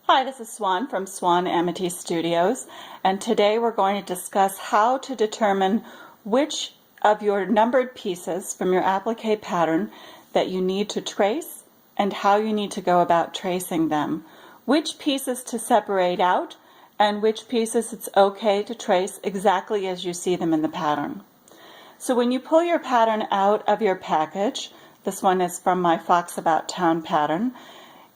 Hi, this is Swan from Swan Amity Studios, and today we're going to discuss how to determine which of your numbered pieces from your applique pattern that you need to trace and how you need to go about tracing them, which pieces to separate out, and which pieces it's okay to trace exactly as you see them in the pattern. So when you pull your pattern out of your package, this one is from my Fox About Town pattern,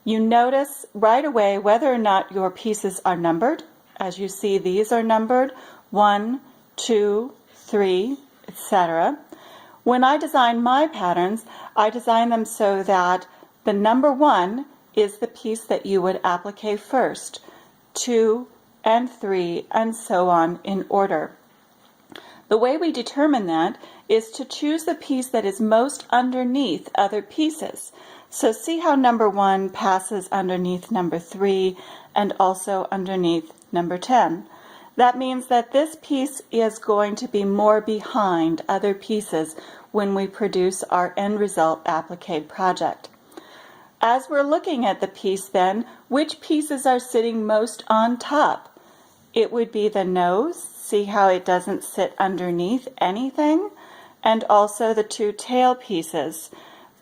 you notice right away whether or not your pieces are numbered. As you see, these are numbered 1, 2, 3, etc. When I design my patterns, I design them so that the number 1 is the piece that you would applique first, 2 and 3, and so on in order. The way we determine that is to choose the piece that is most underneath other pieces. So see how number 1 passes underneath number 3 and also underneath number 10. That means that this piece is going to be more behind other pieces when we produce our end result applique project. As we're looking at the piece then, which pieces are sitting most on top? It would be the nose. See how it doesn't sit underneath anything? And also the 2 tail pieces.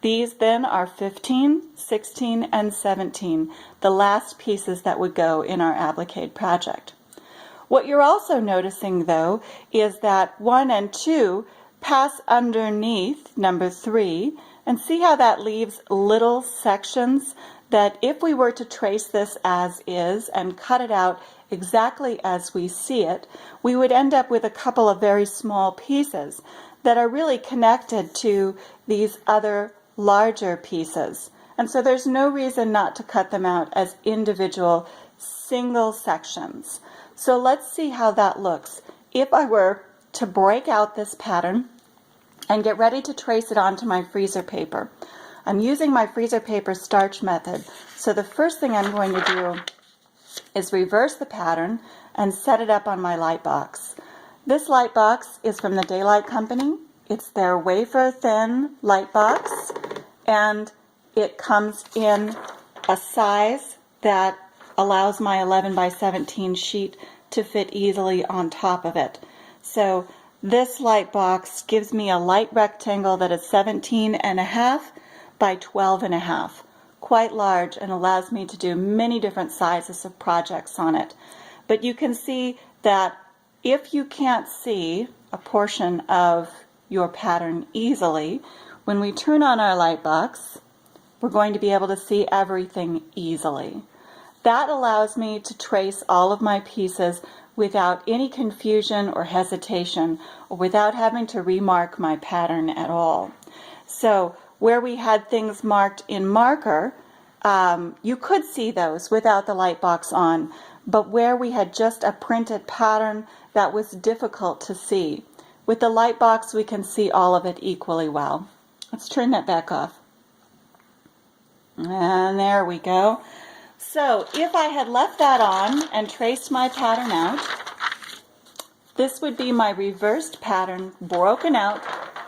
These then are 15, 16, and 17, the last pieces that would go in our applique project. What you're also noticing though is that 1 and 2 pass underneath number 3, and see how that leaves little sections that if we were to trace this as is and cut it out exactly as we see it, we would end up with a couple of very small pieces that are really connected to these other larger pieces. And so there's no reason not to cut them out as individual single sections. So let's see how that looks. If I were to break out this pattern and get ready to trace it onto my freezer paper, I'm using my freezer paper starch method. So the first thing I'm going to do is reverse the pattern and set it up on my lightbox. This lightbox is from the Daylight Company. It's their wafer thin lightbox, and it comes in a size that allows my 11 by 17 sheet to fit easily on top of it. So this lightbox gives me a light rectangle that is 17.5 by 12.5. Quite large, and allows me to do many different sizes of projects on it. But you can see that if you can't see a portion of your pattern easily, when we turn on our light box, we're going to be able to see everything easily. That allows me to trace all of my pieces without any confusion or hesitation, or without having to remark my pattern at all. So where we had things marked in marker, you could see those without the light box on, but where we had just a printed pattern, that was difficult to see. With the light box, we can see all of it equally well. Let's turn that back off. And there we go. So if I had left that on and traced my pattern out, this would be my reversed pattern broken out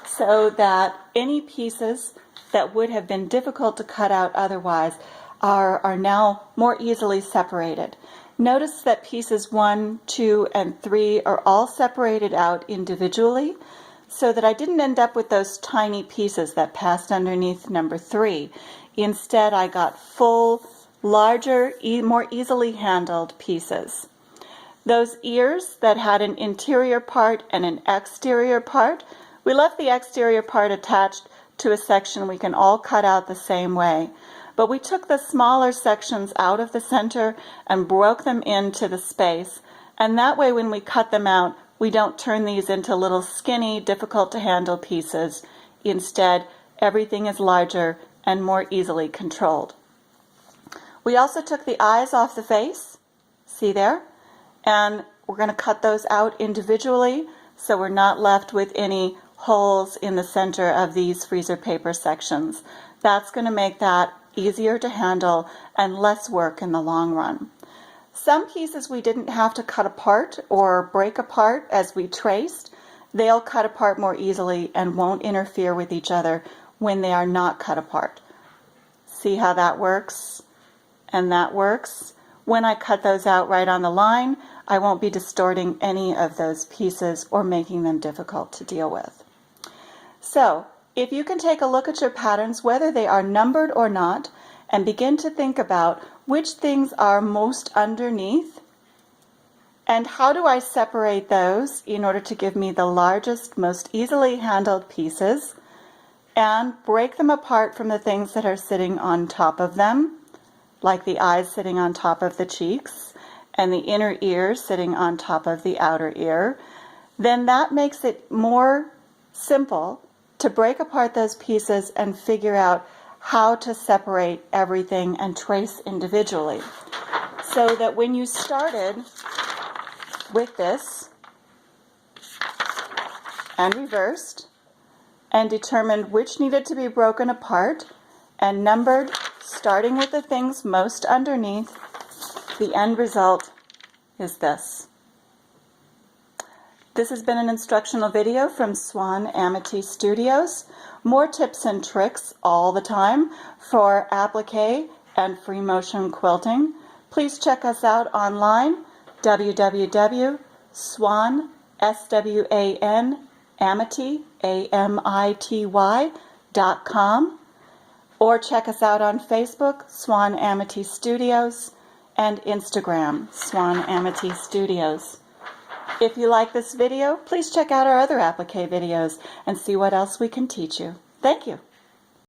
so that any pieces that would have been difficult to cut out otherwise are now more easily separated. Notice that pieces 1, 2, and 3 are all separated out individually so that I didn't end up with those tiny pieces that passed underneath number 3. Instead, I got full, larger, more easily handled pieces. Those ears that had an interior part and an exterior part, we left the exterior part attached to a section we can all cut out the same way. But we took the smaller sections out of the center and broke them into the space. And that way when we cut them out, we don't turn these into little skinny, difficult to handle pieces. Instead, everything is larger and more easily controlled. We also took the eyes off the face, see there? And we're going to cut those out individually so we're not left with any holes in the center of these freezer paper sections. That's going to make that easier to handle and less work in the long run. Some pieces we didn't have to cut apart or break apart as we traced. They'll cut apart more easily and won't interfere with each other when they are not cut apart. See how that works? And that works. when I cut those out right on the line, I won't be distorting any of those pieces or making them difficult to deal with. So, if you can take a look at your patterns, whether they are numbered or not, and begin to think about which things are most underneath and how do I separate those in order to give me the largest, most easily handled pieces, and break them apart from the things that are sitting on top of them, like the eyes sitting on top of the cheeks and the inner ear sitting on top of the outer ear, then that makes it more simple to break apart those pieces and figure out how to separate everything and trace individually. So that when you started with this and reversed and determined which needed to be broken apart and numbered, starting with the things most underneath, the end result is this. This has been an instructional video from Swan Amity Studios. More tips and tricks all the time for applique and free motion quilting. Please check us out online, www.swanamity.com, or check us out on Facebook, Swan Amity Studios, and Instagram, Swan Amity Studios. If you like this video, please check out our other applique videos and see what else we can teach you. Thank you.